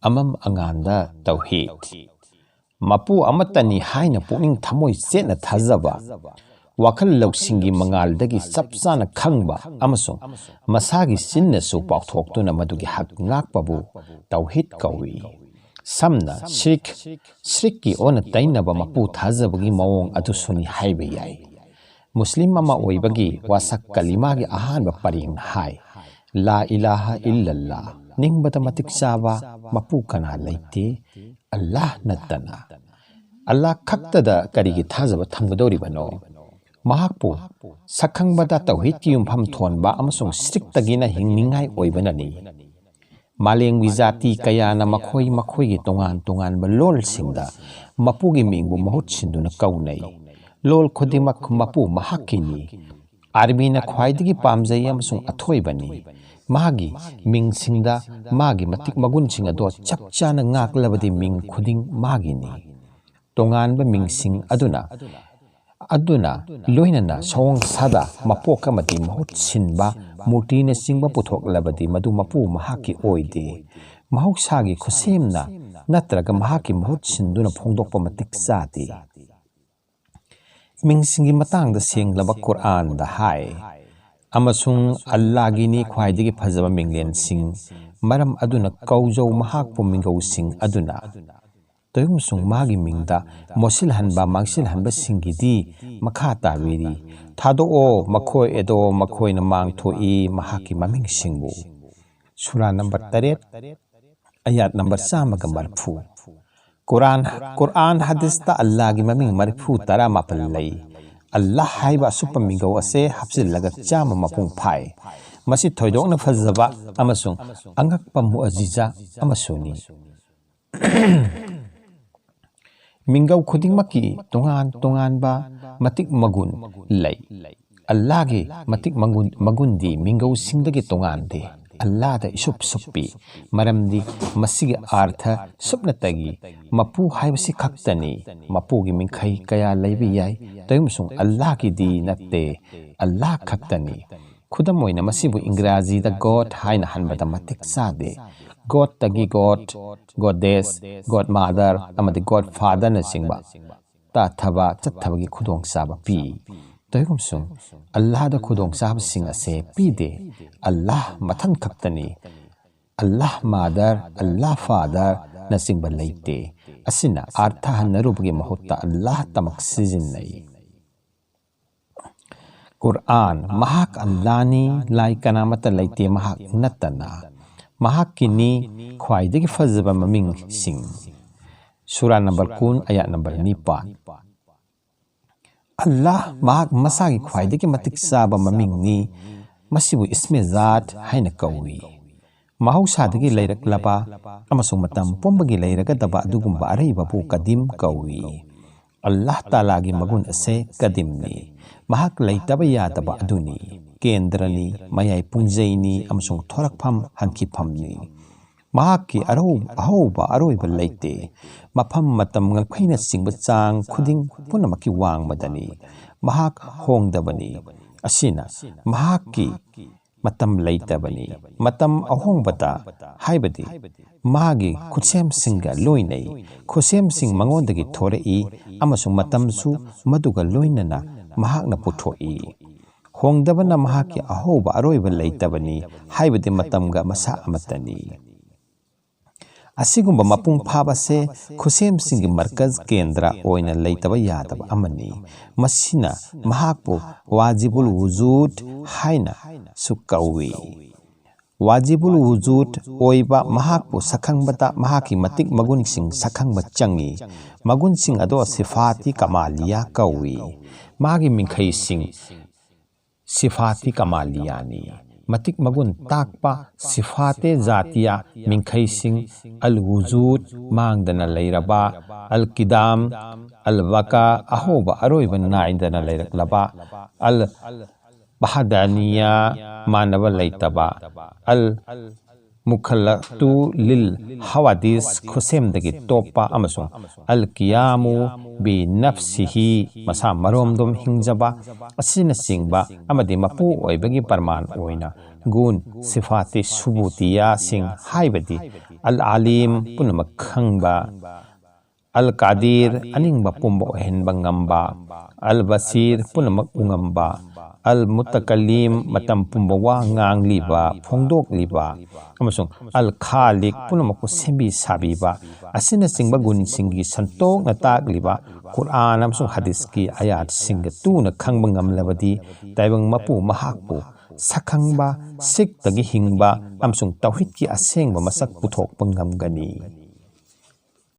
Amam-Angaan Tauhid Mapu amatani haina puning thamoi sena thazaba wakal lausingi mangal-dagi sapsana khangba amasung masagi sinna su pauthoktuna madugi hak ngakpabu Tauhid kawi samna shirki ona tainaba mapu thazabagi mawong adusuni haiba yai Muslim ama oibagi wasak kalimagi ahanba paring hai La ilaha illallah ningbata matik saba mapu kana laite Allah natana Allah khaktada karigi thazaba thamgadori bano mahakpu sakhangbada tauhid ki yumpham thonba amasung striktagina hingningai oibanani maleng wijati kayana makhoi gi tongan ba lol singda mapugi mingbu mahut sinduna kaunai lol khodimak mapu mahakini arbina khwaidigi pamjai amasung athoibani magi ming singda magi matik magun singa do chapchana ngaklabadi ming khuding magi ni tongan ba ming sing aduna loinana sawang sada mapoka mati mahut sinba murti na singba puthok labadi madu mapu mahaki oide mahuk sagi khusemna natraga mahaki mahut sinduna phongdokpa matik sati ming singi matang da senglaba Quran da hai amasung Allah gini khwaidigi phajaba minglen sing maram aduna kaujau mahakpu mingau sing aduna toyumsung magi mingda mosil hanba mangsil hanba singidi makha tarwiri thado o makhoi edo makhoi na mang thoi mahaki maming singbu sura number 3 ayat number 1 Quran hadis ta Allah gi maming marfu tara mapal lay Allah haiba supamingau ase hapsil laga chama mapung phai masi thoidok na fazaba amasung angakpa muajiza amasuni mingau khuding maki tongan ba matik magun lay Allah gi matik magun di mingau singdagi tongan de Allah da suppi maramdi masigi artha supnatagi mapu haibasi khaktani mapu gi mingkhai kaya laibi yai toyumsung Allah ki di natte Allah khaktani khudamoina masibu ingraji da God haina hanbada matik sade God tagi God Goddess God Mother amadi God Father na singba ta thaba chathabagi khudong saba pi toyumsung Allah da khudong saba sing ase pi de Allah mathan khaktani Allah Mother Allah Father na singba laite asina artha hanarubagi mahutta Allah tamak sijinnai Quran mahak Allahni lai kanamata laite mahak natana mahak kini khwaidagi fazaba maming sing sura number 1 ayat number 9 Allah mahak masagi khwaidagi matik saba maming ni masibu isme zat haina kawi mahausadagi lairaklaba amasung matam pombagi lairagadaba adugumba araiba bu kadim kawi Allah Taala gi magun ase kadimni mahak laitaba yadaba aduni kendrani mayai punjaini amasung thorakpham hankiphamni mahakki ahoba aroiba laite mafam matam ngakhaina singba chang khuding punamaki wangmadani mahak hongdabani asina mahakki matam laitabani matam ahongbata haibadi magi khusem singa loinai khusem sing mangondagi thorei amasung matamsu maduga loinana mahakna puthoi hongdabana mahaki ahoba aroiba laitabani haibadi matamga masa amatani asigumba mapung phabase khusem singi markaz kendra oina laitaba yadaba amani masina mahakpu wajibul wujud haina sukawi wajibul wujud oiba mahakpu sakhangbata mahaki matik magun sing sakhangba changi magun sing ado sifati kamaliya kawi magi mingkhai sing sifati kamaliyani matik magun takpa sifate zatiya mingkhai sing al wujud mangdana lairaba al kidam al waka ahoba aroiba naindana lairaklaba al bahadaniya manaba laitaba al mukhalatu lil hawadis khusem dagi topa amasung al qiyamu bi nafsihi masa marom dom hingjaba asina singba amadi mapu oibagi parman oina gun sifati subutiya sing haibadi al alim punama khangba al qadir aningba pumbo henba ngamba al basir punamak ungamba al mutakallim matam pumbawa ngang liba phongdok liba amasung al khalik punamak sembi sabiba asina singba gun singi santok na tak liba Quran amasung hadis ki ayat singa tu na khangba ngamlabadi taibang mapu mahakpu sakhangba sik tagi hingba amasung tauhid ki asengba masak puthok pangamgani